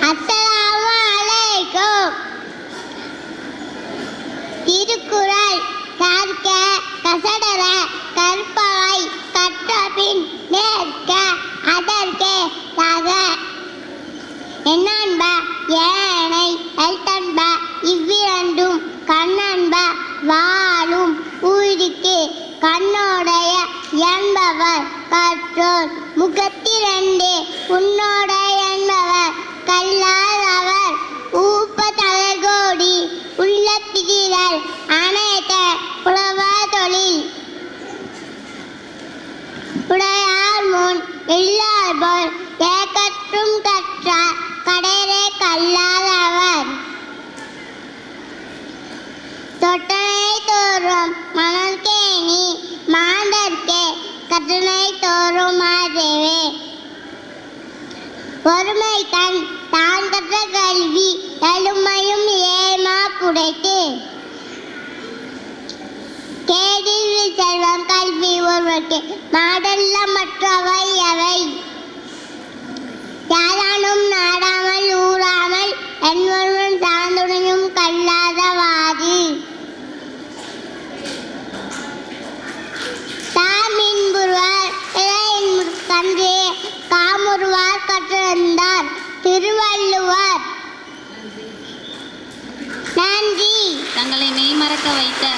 அஸ்ஸலாமு அலைக்கும். திருக்குறள் கற்க கசடர கற்பவை கற்றபின் நேர்க அதற்கே தக. எண்ணன்ப ஏனை எழுத்தன்ப இவ்விரண்டும் கண்ணன்ப வாழும் ஊருக்கு கண்ணோடைய என்பவர் கற்றோர் முகத்திரண்டு உன்னோடைய என்பவர் கல்லாதவர் ஊப்ப தலைகோடி உள்ள பிதிரல் அனைத்த புலவர் தொழில் உடையார் முன் இல்லார் போல் ஏகற்றும் கற்றார் கடைரே கல்லாதவர். தொட்டனை தோறும் மணல் கேணி மாந்தர்க்கே கற்றனை தோறும் அறிவே. ஒருமை கண் தான் கற்ற கல்வி எழுமையும் ஏமா புடைத்து. கேடில் செல்வம் கல்வி ஒருவருக்கு மாடல்ல மற்றவை அவை. யாரானும் நாடாமல் ஊறாமல் என்வரும் சார்ந்துடையும் கல்லாதவாறு. தாமின்புருவார் கன்று காமுருவார் கற்றிருந்தார் திருவள்ளுவர். நன்றி. தங்களை மெய்மறக்க வைத்த